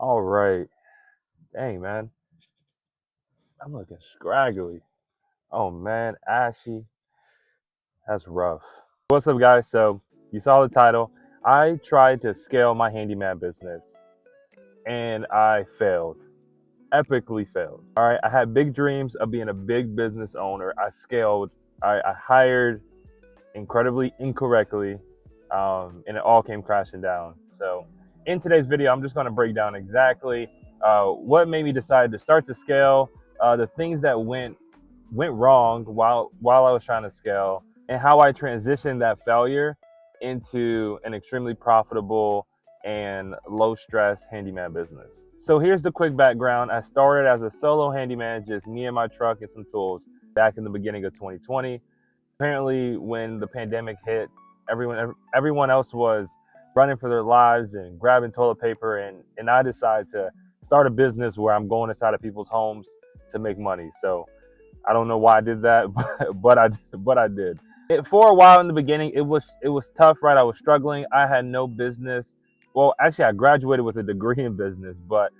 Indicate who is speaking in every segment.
Speaker 1: All right. Dang, man. I'm looking scraggly. Oh, man. Ashy. That's rough. What's up, guys? So, you saw the title. I tried to scale my handyman business and I failed. Epically failed. All right. I had big dreams of being a big business owner. I scaled. I hired incredibly incorrectly, and it all came crashing down. So, in today's video, I'm just going to break down exactly what made me decide to start to scale, the things that went wrong while I was trying to scale, and how I transitioned that failure into an extremely profitable and low stress handyman business. So here's the quick background. I started as a solo handyman, just me and my truck and some tools back in the beginning of 2020. Apparently, when the pandemic hit, everyone else was running for their lives and grabbing toilet paper, and I decided to start a business where I'm going inside of people's homes to make money. So I don't know why I did that, but I did. For a while in the beginning, it was tough, right? I was struggling. I had no business. Well, actually, I graduated with a degree in business, but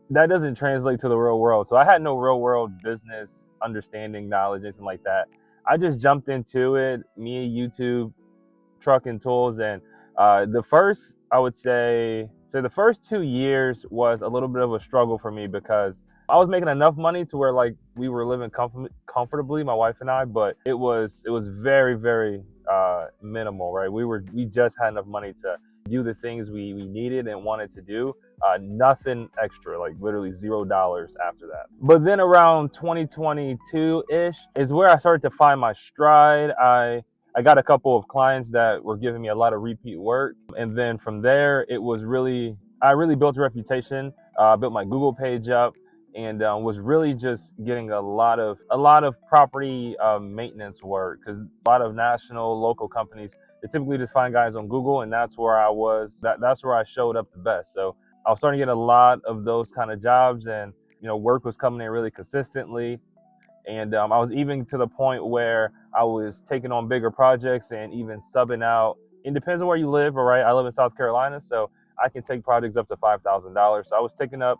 Speaker 1: that doesn't translate to the real world. So I had no real world business understanding, knowledge, anything like that. I just jumped into it, me, YouTube, truck and tools, and the first, I would say, so the first 2 years was a little bit of a struggle for me because I was making enough money to where like we were living comfortably, my wife and I, but it was very, very minimal, right? We just had enough money to do the things we needed and wanted to do. Nothing extra, like literally $0 after that. But then around 2022-ish is where I started to find my stride. I got a couple of clients that were giving me a lot of repeat work. And then from there, I really built a reputation, built my Google page up, and was really just getting a lot of property maintenance work, because a lot of national, local companies, they typically just find guys on Google, and that's where I was. That's where I showed up the best. So I was starting to get a lot of those kind of jobs, and work was coming in really consistently. And I was even to the point where I was taking on bigger projects and even subbing out. It depends on where you live, all right? I live in South Carolina, so I can take projects up to $5,000. So I was taking on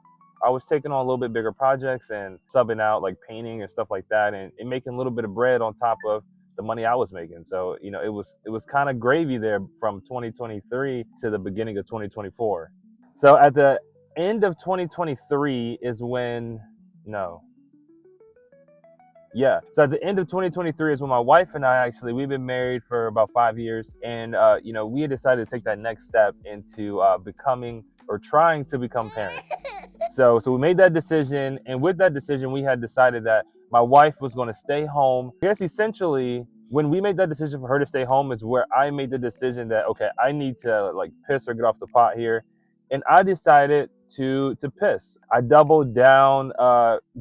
Speaker 1: a little bit bigger projects and subbing out like painting and stuff like that, and making a little bit of bread on top of the money I was making. So it was kind of gravy there from 2023 to the beginning of 2024. So at the end of 2023 is when no yeah. So at the end of 2023 is when my wife and I, actually, we've been married for about 5 years, and we had decided to take that next step into becoming, or trying to become, parents. So we made that decision, and with that decision, we had decided that my wife was going to stay home. I guess essentially, when we made that decision for her to stay home, is where I made the decision that, okay, I need to like piss or get off the pot here, and I decided to piss. I doubled down,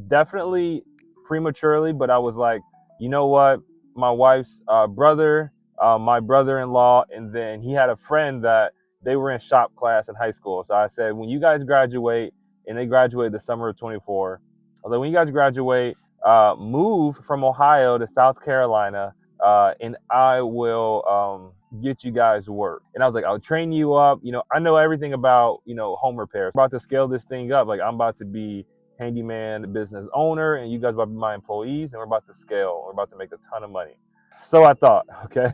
Speaker 1: definitely prematurely, but I was like, you know what? My wife's brother, my brother-in-law, and then he had a friend that they were in shop class in high school. So I said, when you guys graduate, and they graduated the summer of 24, I was like, when you guys graduate, move from Ohio to South Carolina, and I will get you guys work. And I was like, I'll train you up. I know everything about, home repairs. I'm about to scale this thing up. Like, I'm about to be handyman business owner, and you guys are about to be my employees, and we're about to scale. We're about to make a ton of money. So I thought, okay.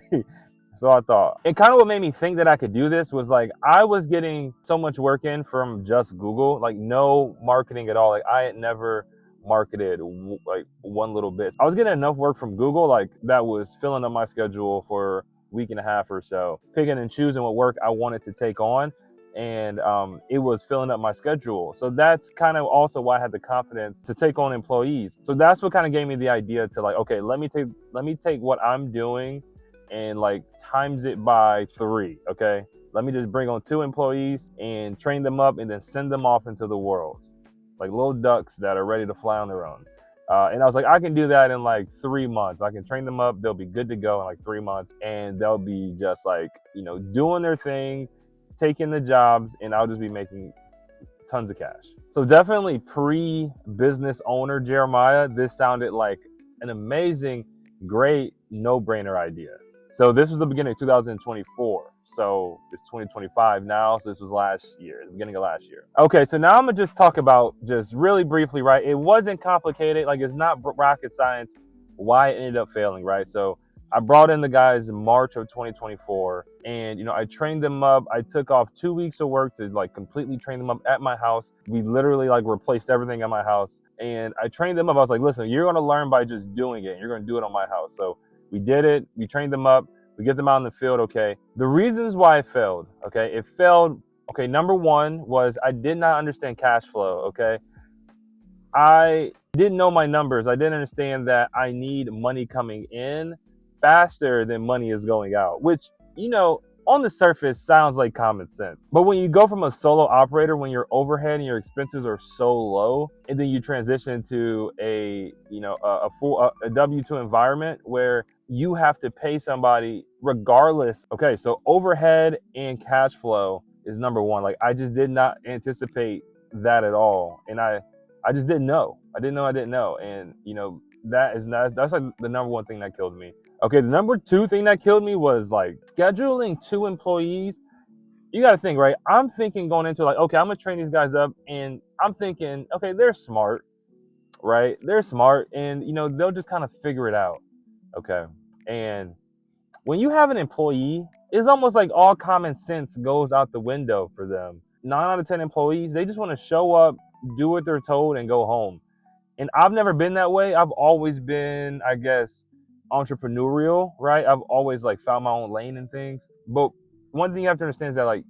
Speaker 1: So I thought, and kind of what made me think that I could do this was like, I was getting so much work in from just Google, like no marketing at all. Like, I had never marketed like one little bit. I was getting enough work from Google, like that was filling up my schedule for a week and a half or so, picking and choosing what work I wanted to take on. And it was filling up my schedule. So that's kind of also why I had the confidence to take on employees. So that's what kind of gave me the idea to like, okay, let me take what I'm doing and like times it by 3. Okay, let me just bring on 2 employees and train them up, and then send them off into the world like little ducks that are ready to fly on their own. And I was like, I can do that in like 3 months. I can train them up, they'll be good to go in like 3 months, and they'll be just like, doing their thing, taking the jobs, and I'll just be making tons of cash. So definitely pre-business owner Jeremiah, this sounded like an amazing, great, no-brainer idea. So this was the beginning of 2024. So it's 2025 now. So this was last year, the beginning of last year. Okay, so now I'm gonna just talk about just really briefly, right? It wasn't complicated. Like it's not rocket science why it ended up failing, right? So I brought in the guys in March of 2024, and I trained them up. I took off 2 weeks of work to like completely train them up at my house. We literally like replaced everything at my house, and I trained them up. I was like, listen, you're gonna learn by just doing it. You're gonna do it on my house. So we did it. We trained them up. We get them out in the field. Okay. The reasons why it failed. Okay, it failed. Okay, number one was I did not understand cash flow. Okay, I didn't know my numbers. I didn't understand that I need money coming in faster than money is going out, which, on the surface sounds like common sense. But when you go from a solo operator, when your overhead and your expenses are so low, and then you transition to a full a W2 environment where you have to pay somebody regardless. Okay, so overhead and cash flow is number one. Like I just did not anticipate that at all. And I just didn't know. I didn't know. And that's like the number one thing that killed me. Okay, the number two thing that killed me was like scheduling 2 employees. You got to think, right? I'm thinking going into like, okay, I'm gonna train these guys up, and I'm thinking, okay, they're smart, right? They're smart, and they'll just kind of figure it out. Okay, and when you have an employee, it's almost like all common sense goes out the window for them. 9 out of 10 employees, they just want to show up, do what they're told, and go home. And I've never been that way. I've always been, I guess, entrepreneurial, right? I've always like found my own lane and things. But one thing you have to understand is that like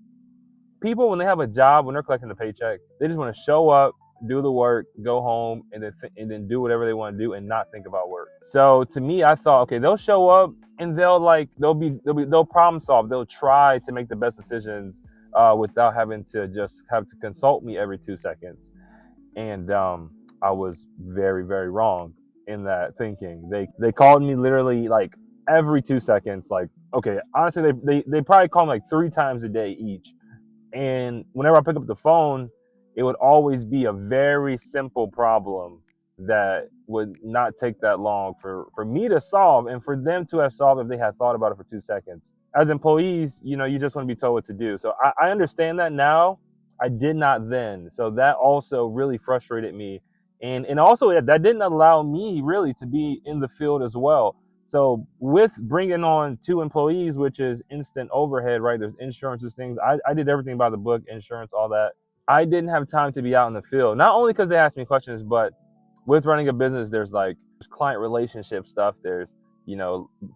Speaker 1: people, when they have a job, when they're collecting a paycheck, they just want to show up, do the work, go home, and then do whatever they want to do and not think about work. So to me, I thought, okay, they'll show up and they'll problem solve. They'll try to make the best decisions without having to just have to consult me every 2 seconds. And I was very, very wrong in that thinking. They called me literally like every 2 seconds. Like, okay, honestly, they probably call me like 3 times a day each. And whenever I pick up the phone, it would always be a very simple problem that would not take that long for me to solve and for them to have solved if they had thought about it for 2 seconds. As employees, you just want to be told what to do. So I understand that now. I did not then. So that also really frustrated me. And also that didn't allow me really to be in the field as well. So with bringing on 2 employees, which is instant overhead, right? There's insurances, things. I did everything by the book, insurance, all that. I didn't have time to be out in the field. Not only because they asked me questions, but with running a business, there's client relationship stuff. There's,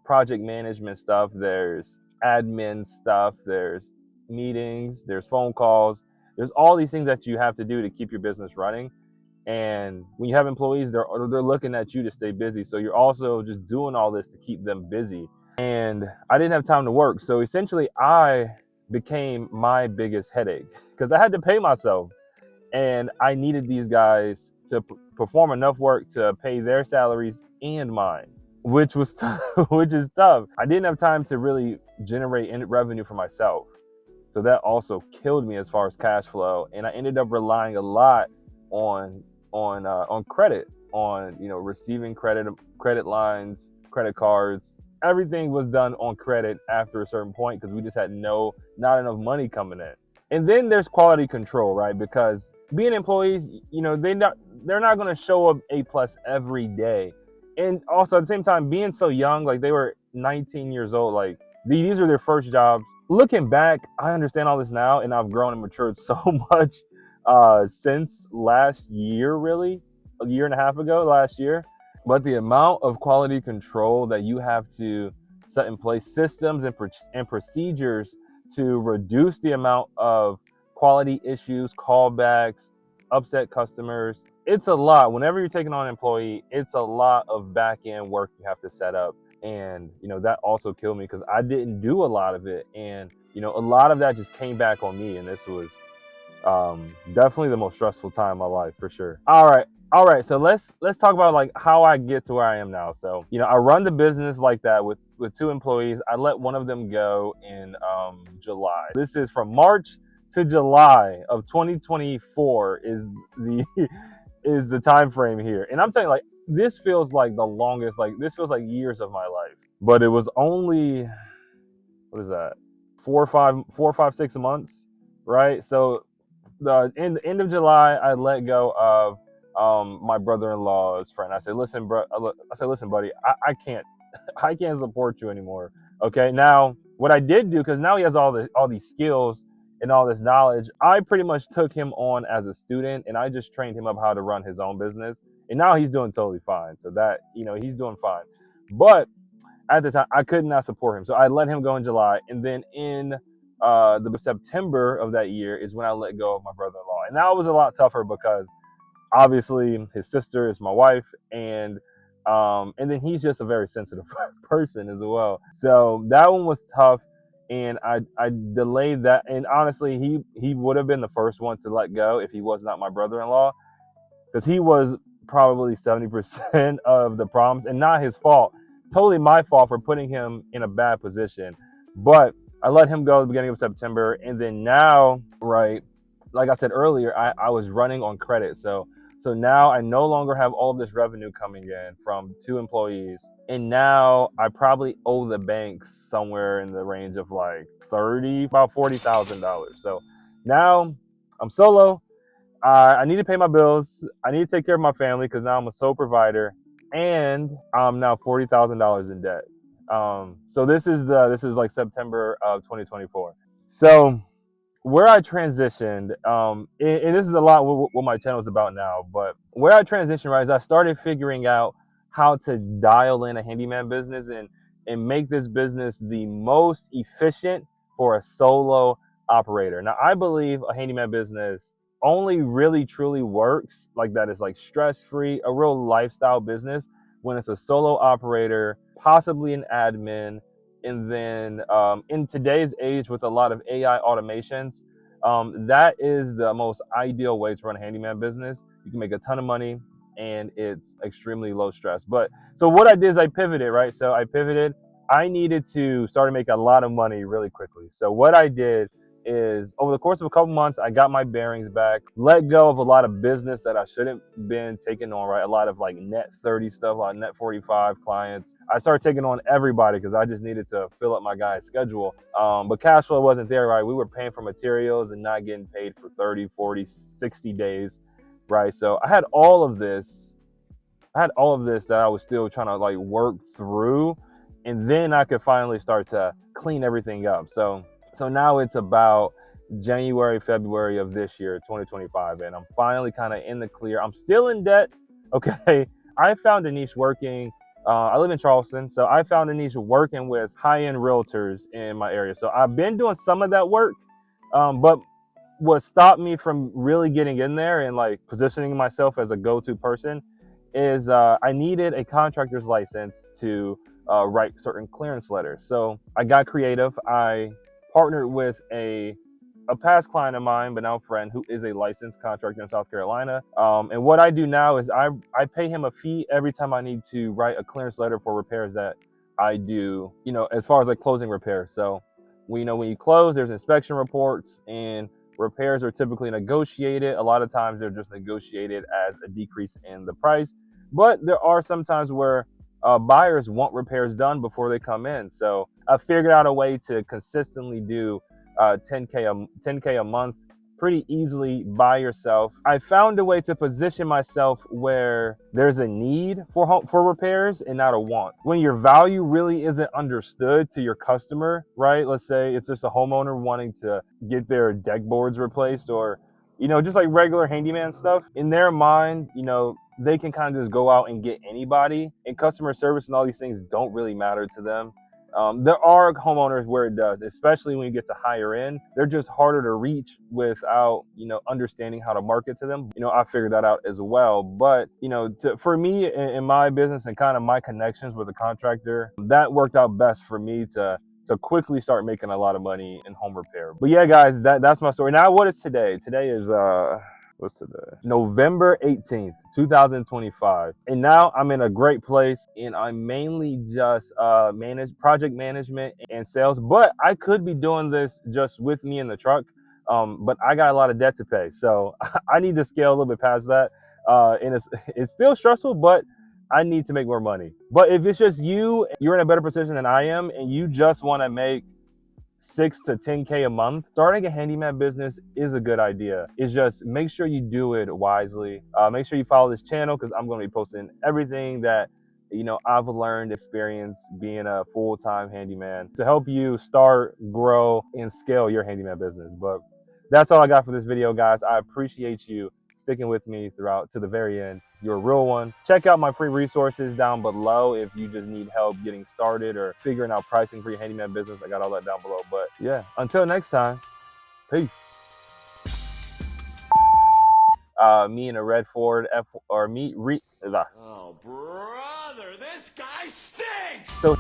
Speaker 1: project management stuff. There's admin stuff. There's meetings. There's phone calls. There's all these things that you have to do to keep your business running. And when you have employees, they're looking at you to stay busy. So you're also just doing all this to keep them busy. And I didn't have time to work. So essentially, I became my biggest headache because I had to pay myself. And I needed these guys to perform enough work to pay their salaries and mine, which was tough, which is tough. I didn't have time to really generate revenue for myself. So that also killed me as far as cash flow. And I ended up relying a lot on credit, on receiving credit lines, credit cards. Everything was done on credit after a certain point because we just had not enough money coming in. And then there's quality control, right? Because being employees, they're not going to show up A+ every day. And also at the same time, being so young, like they were 19 years old, like these are their first jobs. Looking back, I understand all this now, and I've grown and matured so much since last year, really, a year and a half ago, last year. But the amount of quality control that you have to set in place, systems and procedures to reduce the amount of quality issues, callbacks, upset customers, it's a lot. Whenever you're taking on an employee, it's a lot of back end work you have to set up. And that also killed me because I didn't do a lot of it. And a lot of that just came back on me. And this was definitely the most stressful time of my life, for sure. All right, so let's talk about like how I get to where I am now. So I run the business like that with 2 employees. I let one of them go in July. This is from March to July of 2024 is the time frame here. And I'm telling you, like, this feels like the longest, like this feels like years of my life. But it was only, what is that, 4 or 5, 6 months, right? So the end of July, I let go of my brother-in-law's friend. I said, listen, bro. I said, listen, buddy, I can't, I can't support you anymore. Okay. Now, what I did do, because now he has all these skills and all this knowledge, I pretty much took him on as a student, and I just trained him up how to run his own business. And now he's doing totally fine. So that, he's doing fine. But at the time, I could not support him. So I let him go in July. And then in the September of that year is when I let go of my brother-in-law. And that was a lot tougher because obviously his sister is my wife, and then he's just a very sensitive person as well. So that one was tough, and I delayed that. And honestly, he would have been the first one to let go if he was not my brother-in-law, because he was probably 70% of the problems, and not his fault. Totally my fault for putting him in a bad position. But I let him go at the beginning of September, and then now, right, like I said earlier, I was running on credit. So now I no longer have all of this revenue coming in from 2 employees. And now I probably owe the banks somewhere in the range of like about $40,000. So now I'm solo. I need to pay my bills. I need to take care of my family because now I'm a sole provider, and I'm now $40,000 in debt. So this is like September of 2024. So where I transitioned, and this is a lot what my channel is about now, but where I transitioned, right, is I started figuring out how to dial in a handyman business and make this business the most efficient for a solo operator. Now, I believe a handyman business only really truly works like that, is like stress-free, a real lifestyle business, when it's a solo operator, possibly an admin. And then in today's age with a lot of AI automations, that is the most ideal way to run a handyman business. You can make a ton of money, and it's extremely low stress. But so what I did is I pivoted, right? So I pivoted. I needed to start to make a lot of money really quickly. So what I did is, over the course of a couple months, I got my bearings back, let go of a lot of business that I shouldn't been taking on, right? A lot of like net 30 stuff, a lot of net 45 clients. I started taking on everybody because I just needed to fill up my guy's schedule. But cash flow wasn't there, right? We were paying for materials and not getting paid for 30, 40, 60 days, right? So I had all of this that I was still trying to like work through, and then I could finally start to clean everything up. So now it's about January, February of this year, 2025, and I'm finally kind of in the clear. I'm still in debt. Okay. I found a niche working. I live in Charleston, so I found a niche working with high-end realtors in my area. So I've been doing some of that work, but what stopped me from really getting in there and like positioning myself as a go-to person is I needed a contractor's license to write certain clearance letters. So I got creative. I partnered with a past client of mine, but now a friend, who is a licensed contractor in South Carolina. And what I do now is I pay him a fee every time I need to write a clearance letter for repairs that I do, as far as like closing repairs. So when you close, there's inspection reports, and repairs are typically negotiated. A lot of times they're just negotiated as a decrease in the price. But there are some times where buyers want repairs done before they come in. So I figured out a way to consistently do 10K a month pretty easily by yourself. I found a way to position myself where there's a need for repairs and not a want. When your value really isn't understood to your customer, right? Let's say it's just a homeowner wanting to get their deck boards replaced, or just like regular handyman stuff. In their mind, they can kind of just go out and get anybody, and customer service and all these things don't really matter to them. There are homeowners where it does, especially when you get to higher end. They're just harder to reach without, understanding how to market to them. I figured that out as well. But, for me in my business and kind of my connections with a contractor, that worked out best for me to quickly start making a lot of money in home repair. But yeah, guys, that's my story. Now, what is today? Today is what's today? November 18th, 2025. And now I'm in a great place, and I mainly just manage project management and sales. But I could be doing this just with me in the truck. But I got a lot of debt to pay. So I need to scale a little bit past that. And it's still stressful, but I need to make more money. But if it's just you're in a better position than I am, and you just want to make 6 to 10K a month, starting a handyman business is a good idea. It's just make sure you do it wisely. Make sure you follow this channel because I'm going to be posting everything that I've learned, experience being a full-time handyman to help you start, grow, and scale your handyman business. But that's all I got for this video, guys. I appreciate you sticking with me throughout to the very end. You're a real one. Check out my free resources down below if you just need help getting started or figuring out pricing for your handyman business. I got all that down below. But yeah, until next time, peace. Me in a red Ford F or me re.
Speaker 2: Oh, brother, this guy stinks!
Speaker 1: So